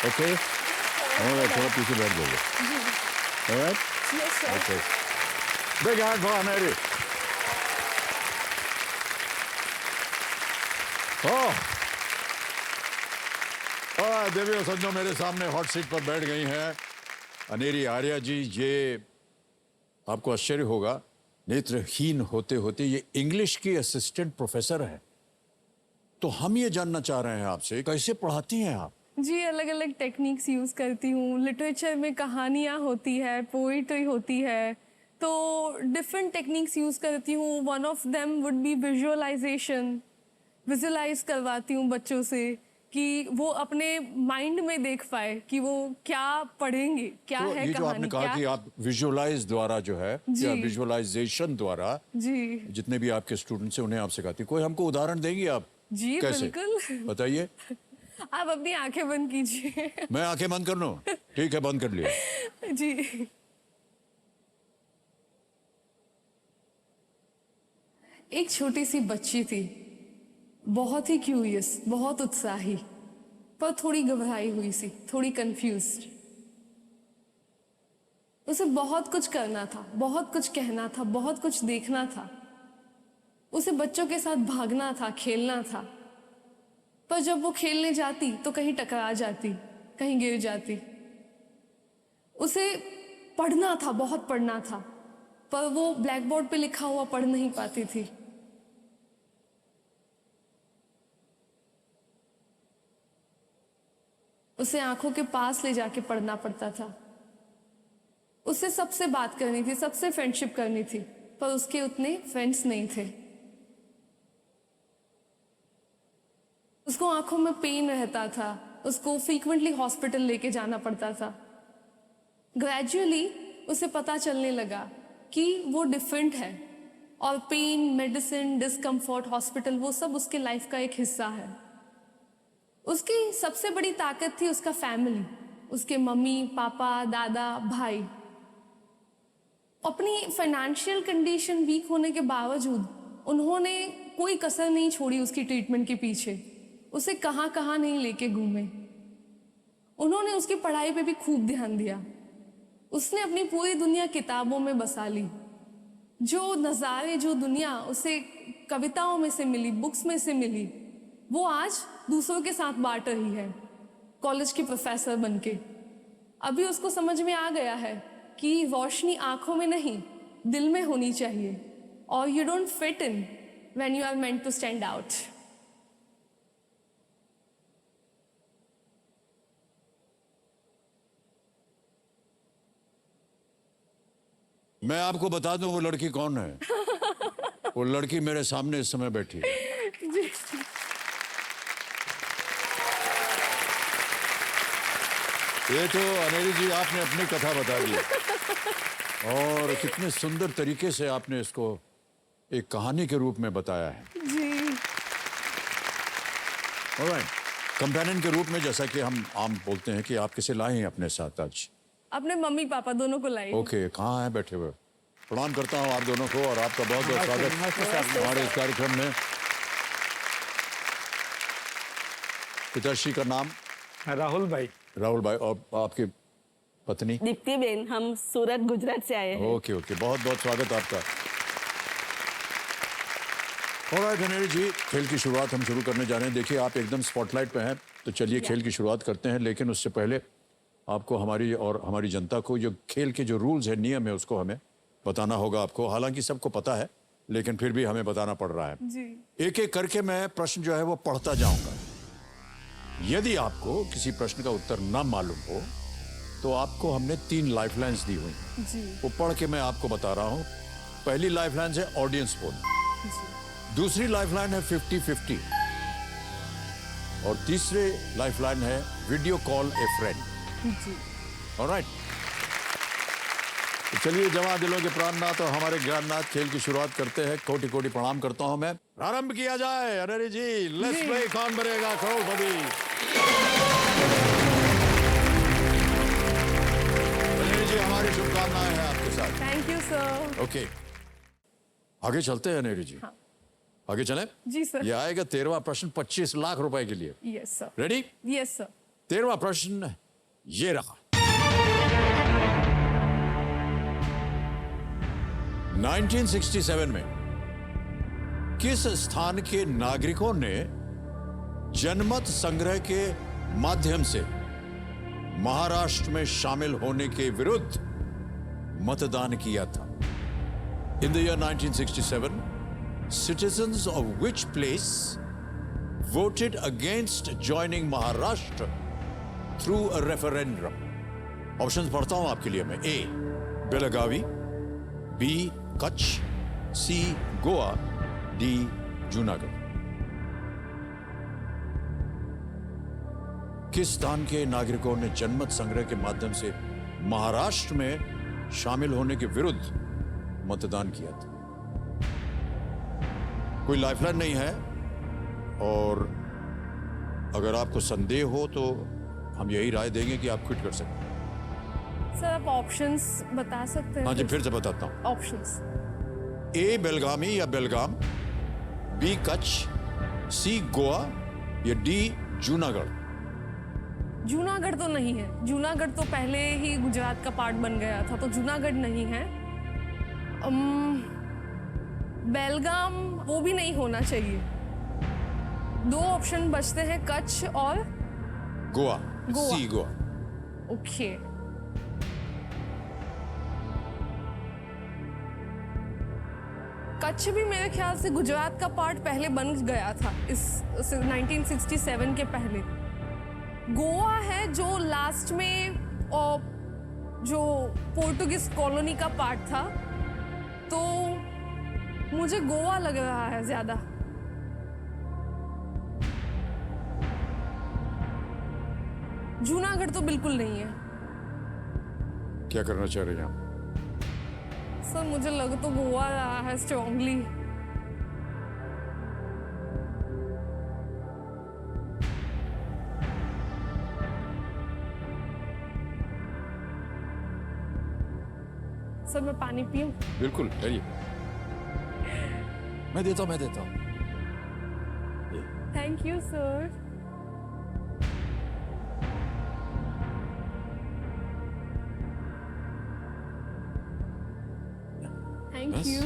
Okay थोड़ा पीछे बैठ जाओगे। Alright, Yes, sir. Okay, big hand for Aneri. Devi और संजो मेरे सामने हॉट सीट पर बैठ गई हैं अनेरी आर्या जी। ये आपको आश्चर्य होगा, नेत्रहीन होते होते ये इंग्लिश की असिस्टेंट प्रोफेसर है। तो हम ये जानना चाह रहे हैं आपसे, कैसे पढ़ाती हैं आप? जी, अलग अलग टेक्निक्स यूज़ करती हूँ। लिटरेचर में कहानियाँ होती है, पोइट्री होती है, तो डिफरेंट टेक्निक्स यूज़ करती हूँ। One of them would be visualization. Visualize करवाती हूँ बच्चों से कि वो अपने माइंड में देख पाए कि वो क्या पढ़ेंगे, क्या तो है ये जो आपने कहानी, कहा क्या कि आप विजुअलाइज द्वारा जो है जी। या विजुअलाइजेशन द्वारा जी जितने भी आपके स्टूडेंट्स हैं उन्हें आप सिखाती, कोई हमको उदाहरण देंगी आप? जी कैसे बिल्कुल। बताइए। आप अपनी आंखें बंद कीजिए। मैं आंखें बंद कर लूं? ठीक है, बंद कर लिया। जी, एक छोटी सी बच्ची थी, बहुत ही क्यूरियस, बहुत उत्साही, पर थोड़ी घबराई हुई सी, थोड़ी कंफ्यूज्ड। उसे बहुत कुछ करना था, बहुत कुछ कहना था, बहुत कुछ देखना था। उसे बच्चों के साथ भागना था, खेलना था। पर जब वो खेलने जाती तो कहीं टकरा जाती, कहीं गिर जाती। उसे पढ़ना था, बहुत पढ़ना था, पर वो ब्लैक बोर्ड पे लिखा हुआ पढ़ नहीं पाती थी। उसे आंखों के पास ले जाके पढ़ना पड़ता था। उससे सबसे बात करनी थी, सबसे फ्रेंडशिप करनी थी, पर उसके उतने फ्रेंड्स नहीं थे। उसको आंखों में पेन रहता था, उसको फ्रीक्वेंटली हॉस्पिटल लेके जाना पड़ता था। ग्रेजुअली उसे पता चलने लगा कि वो डिफरेंट है और पेन, मेडिसिन, डिस्कम्फर्ट, हॉस्पिटल, वो सब उसके लाइफ का एक हिस्सा है। उसकी सबसे बड़ी ताकत थी उसका फैमिली, उसके मम्मी, पापा, दादा, भाई। अपनी फाइनेंशियल कंडीशन वीक होने के बावजूद उन्होंने कोई कसर नहीं छोड़ी उसकी ट्रीटमेंट के पीछे। उसे कहाँ कहाँ नहीं लेके घूमे। उन्होंने उसकी पढ़ाई पे भी खूब ध्यान दिया। उसने अपनी पूरी दुनिया किताबों में बसा ली। जो नज़ारे, जो दुनिया उसे कविताओं में से मिली, बुक्स में से मिली, वो आज दूसरों के साथ बांट रही है, कॉलेज की प्रोफेसर बनके। अभी उसको समझ में आ गया है कि रोशनी आंखों में नहीं, दिल में होनी चाहिए, और you don't fit in when you are meant to stand out. मैं आपको बता दूं वो लड़की कौन है। वो लड़की मेरे सामने इस समय बैठी है। जी ये तो अनेरी जी आपने अपनी कथा बता दी और कितने सुंदर तरीके से आपने इसको एक कहानी के रूप में बताया है। जी ऑलराइट, कंपेनियन के रूप में, जैसा कि हम आम बोलते हैं कि आप किसे लाए हैं अपने साथ आज? अपने मम्मी पापा दोनों को लाई। ओके, कहाँ हैं बैठे हुए? प्रणाम करता हूँ आप दोनों को और आपका बहुत बहुत स्वागत हमारे इस कार्यक्रम में। पिताश्री का नाम? राहुल भाई। राहुल भाई। और आपकी पत्नी? दीप्ति बेन, हम सूरत गुजरात से आए हैं। ओके ओके, बहुत बहुत स्वागत आपका। ऑलराइट अनेरी जी, खेल की शुरुआत हम शुरू करने जा रहे हैं। देखिए आप एकदम स्पॉटलाइट पे हैं, तो चलिए खेल की शुरुआत करते हैं। लेकिन उससे पहले आपको हमारी और हमारी जनता को जो खेल के जो रूल्स है, नियम है, उसको हमें बताना होगा आपको। हालांकि सबको पता है, लेकिन फिर भी हमें बताना पड़ रहा है। जी एक एक करके मैं प्रश्न जो है वो पढ़ता जाऊंगा। यदि आपको किसी प्रश्न का उत्तर ना मालूम हो तो आपको हमने 3 लाइफलाइंस दी हुई हैं। जी वो पढ़ के मैं आपको बता रहा हूं। पहली लाइफलाइन है ऑडियंस पोल, दूसरी लाइफलाइन है 50-50 और तीसरी लाइफलाइन है वीडियो कॉल ए फ्रेंड। जी ऑलराइट, तो चलिए जवां दिलों के प्राणनाथ और हमारे ज्ञाननाथ, खेल की शुरुआत करते हैं। कोटि कोटि प्रणाम करता हूं मैं। प्रारंभ किया जाए। अनेरी जी, लेट्स प्ले कौन बनेगा करोड़पति। अनेरी जी, हमारी शुभकामनाएं हैं आपके साथ। Thank you sir. ओके, आगे चलते हैं अनेरी जी। हाँ। आगे चलें? जी सर। ये आएगा 13वां प्रश्न 25 लाख रुपए के लिए। Yes sir. Ready? Yes sir. 13वां प्रश्न ये रहा। 1967 में किस स्थान के नागरिकों ने जनमत संग्रह के माध्यम से महाराष्ट्र में शामिल होने के विरुद्ध मतदान किया था? In the year 1967, citizens of which place voted against joining Maharashtra through a referendum? Option पढ़ता हूं आपके लिए मैं। ए बेलगावी, बी कच्छ, सी गोवा, डी जूनागढ़। किस स्थान के नागरिकों ने जनमत संग्रह के माध्यम से महाराष्ट्र में शामिल होने के विरुद्ध मतदान किया था? कोई लाइफलाइन नहीं है, और अगर आपको संदेह हो तो हम यही राय देंगे कि आप क्विट कर सकते हैं। सर आप ऑप्शंस बता सकते हैं? हाँ जी, फिर से बताता हूं। ऑप्शंस। ए बेलगामी या बेलगाम, बी कच्छ, सी गोवा या डी जूनागढ़। जूनागढ़ तो नहीं है, जूनागढ़ तो पहले ही गुजरात का पार्ट बन गया था, तो जूनागढ़ नहीं है। बेलगाम वो भी नहीं होना चाहिए। दो ऑप्शन बचते हैं, कच्छ और गोवा। गोवा। सी गोवा। ओके। कच्छ भी मेरे ख्याल से गुजरात का पार्ट पहले बन गया था इस 1967 के पहले। गोवा है जो लास्ट में जो पोर्टुगीज कॉलोनी का पार्ट था, तो मुझे गोवा लग रहा है ज्यादा। जूनागढ़ तो बिल्कुल नहीं है। क्या करना चाह रहे हैं आप? सर मुझे लग तो गोवा रहा है स्ट्रांगली। सर मैं पानी पीऊं? बिल्कुल, करिए। मैं देता हूं। Thank you sir. थैंक बस? यू।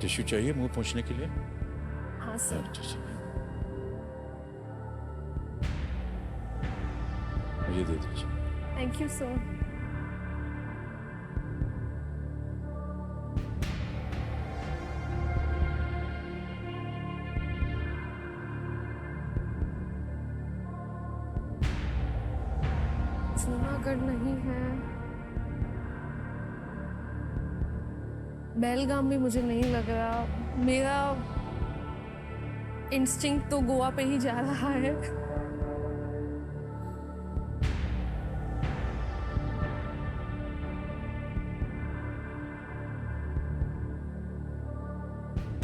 टिश्यू चाहिए मुंह पोंछने के लिए? हाँ सर। मुझे दे दीजिए। Thank you sir. जूनागढ़ नहीं है, बेलगाम भी मुझे नहीं लग रहा। मेरा इंस्टिंक्ट तो गोवा पे ही जा रहा है।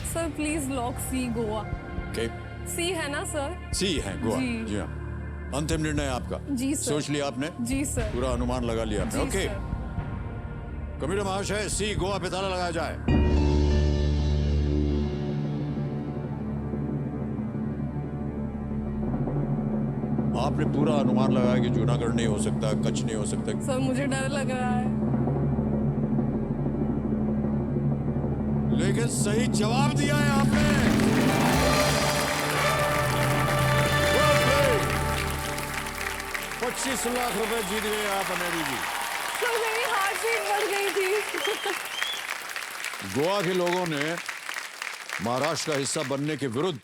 Sir please lock C Goa. Okay, C है ना सर? सी है गोवा। जी। जी हाँ, अंतिम निर्णय आपका? जी सर। सोच लिया आपने? जी सर। पूरा अनुमान लगा लिया आपने? जी ओके, सर। कमिटी महाशय, सी गोवा पे ताला लगाया जाए। आपने पूरा अनुमान लगाया कि जूनागढ़ नहीं हो सकता, कच्छ नहीं हो सकता। सर मुझे डर लग रहा है। लेकिन सही जवाब दिया है आपने। 25 लाख रुपए जीत गए आप अनेरी जी। सर मेरी हार्ट बीट बढ़ गई थी। गोवा के लोगों ने महाराष्ट्र का हिस्सा बनने के विरुद्ध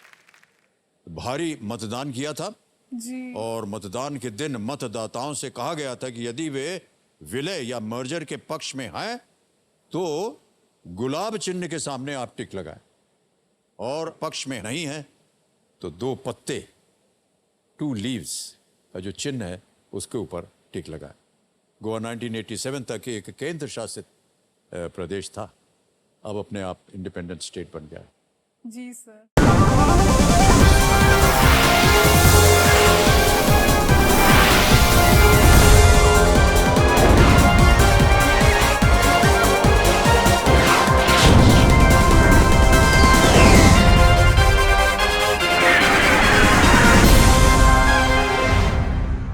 भारी मतदान किया था, जी। और मतदान के दिन मतदाताओं से कहा गया था कि यदि वे विलय या मर्जर के पक्ष में हैं तो गुलाब चिन्ह के सामने आप टिक लगाएं, और पक्ष में नहीं है तो 2 पत्ते, 2 लीव्स का जो चिन्ह है उसके ऊपर टिक लगाएं। गोवा 1987 तक एक केंद्र शासित प्रदेश था, अब अपने आप इंडिपेंडेंट स्टेट बन गया है। जी सर।